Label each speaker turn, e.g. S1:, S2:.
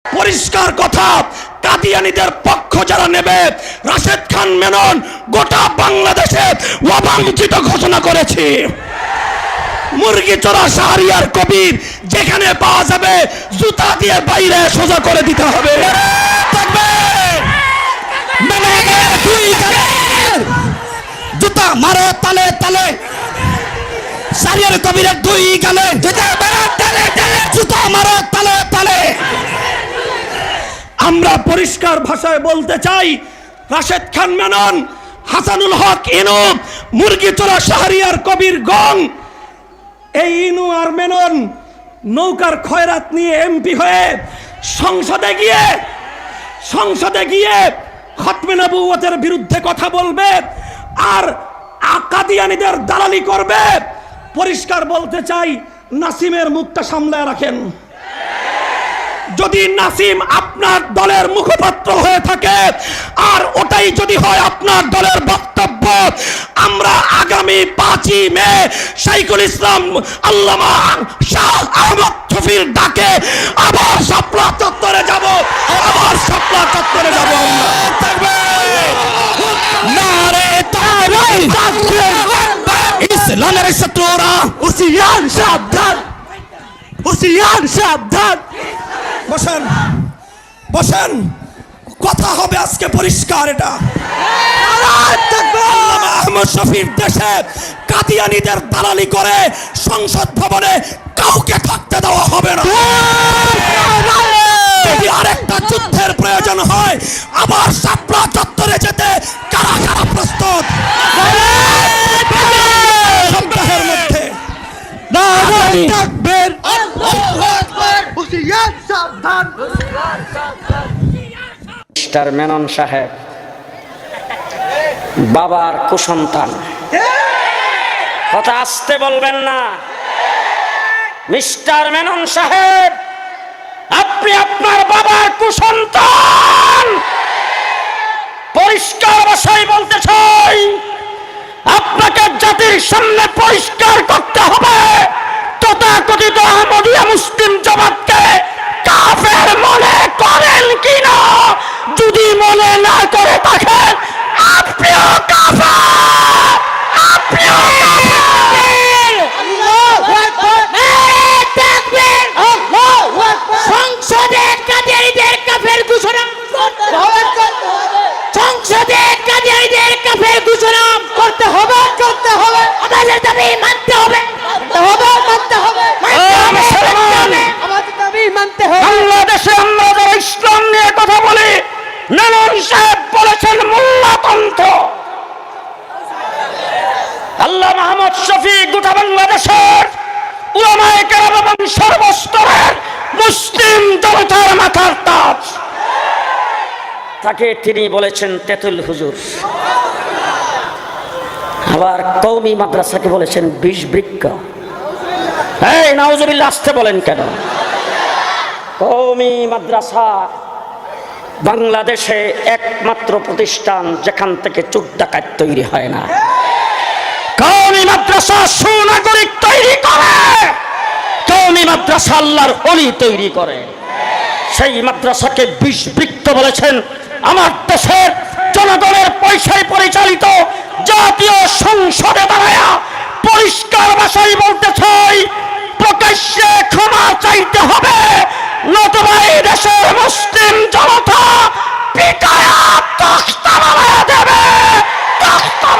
S1: পরিষ্কার কথা, কাদিয়ানীদের পক্ষ যারা নেবে, রাশেদ খান মেনন গোটা বাংলাদেশে অবাঞ্ছিত ঘোষণা করেছে। মুরগি চোরা শাহরিয়ার কবির যেখানে পাওয়া যাবে জুতা দিয়ে বাইরে সোজা করে দিতে হবে। জুতা মারো তালে তালে, শাহরিয়ার কবিরের দুই গালে জুতা মারো তালে তালে, জুতা মারো তালে তালে। আমরা পরিষ্কার ভাষায় বলতে চাই, রাশেদ খান মেনন, হাসানুল হক ইনু, মুরগি চোরা শাহরিয়ার কবির গং, এই ইনু আর মেনন নৌকার খয়রাত নিয়ে এমপি হয়ে সংসদে গিয়ে খতমে নবুয়তের বিরুদ্ধে কথা বলবে আর কাদিয়ানীদের দালালি করবে। পরিষ্কার বলতে চাই, নাসিমের মুখটা সামলায় রাখেন। যদি নাসিম আপনার দলের মুখপাত্র হয়ে থাকে আর ওটাই যদি হয় আপনার দলের বক্তব্য, আমরা আগামী 5ই মে শাইখুল ইসলাম আল্লামা শাহ আহমদ শফির ডাকে আবার শাপলা চত্বরে যাব, নারে তাকবীর, ইসলামের শত্রুরা হুঁশিয়ার সাবধান, হুঁশিয়ার সাবধান। বসেন, কথা হবে আজকে পরিষ্কার। এটা আল্লামা আহমদ শফির দেশে কাদিয়ানীদের দালালি করে সংসদ ভবনে কাউকে থাকতে দেওয়া হবে না। যদি আরেকটা যুদ্ধের প্রয়োজন হয়, আবার শাপলা চত্বরে যেতে কারা কারা প্রস্তুত? সপ্তাহের মধ্যে
S2: মিস্টার মেনন সাহেব বাবার কুসন্তান, কথা আসতে বলবেন না। মিস্টার মেনন সাহেব, আপনি আপনার বাবার কুসন্তান। পরিষ্কার ভাষায় বলতে চাই, আপনাকে জাতির সামনে পরিষ্কার করতে হবে। তথাকথিত আহমদিয়া মুসলিম জামাতকে কাফের মনে করেন কিনা? যদি মনে না করে থাকেন, আপনিও কাফের, আপনিও
S3: সংসদে কাদিয়ানীদের কাফের ঘোষণা করতে হবে, সংসদে কাদিয়ানীদের কাফের ঘোষণা করতে হবে, আমাদের দাবি মানতে হবে, আমাদের দাবি মানতে হবে।
S2: বাংলাদেশে আমরা যারা ইসলাম নিয়ে কথা বলি, মেনন সাহেব বলেছেন মোল্লাতন্ত্র। আল্লামা আহমদ শফি গোটা বাংলাদেশের উলামায়ে কেরাম এবং সর্বস্তরের মুসলিম জনতার মাথার তাজ। তাকে তিনি বলেছেন তেতুল হুজুর। আবার কওমি মাদ্রাসাকে বলেছেন বিষ বৃক্ষ। এই নাউজুবিল্লাহ, আসতে বলেন কেন? কওমি মাদ্রাসা বাংলাদেশে একমাত্র প্রতিষ্ঠান যেখান থেকে চোর ডাকাত তৈরি হয় না। কওমি মাদ্রাসা সুনাগরিক তৈরি করে, কওমি মাদ্রাসা আল্লাহর ওলি তৈরি করে। সেই মাদ্রাসাকে বিষ বৃক্ষ বলেছেন। আমার দেশের জনগণের পয়সায় পরিচালিত জাতীয় সংসদে দাঁড়ায়া পরিষ্কার ভাষায় বলতে চাই, প্রকাশ্যে ক্ষমা চাইতে হবে, নতুবা এই দেশের মুসলিম জনতা পিটায়া তখতা বানায়া দেবে, তখতা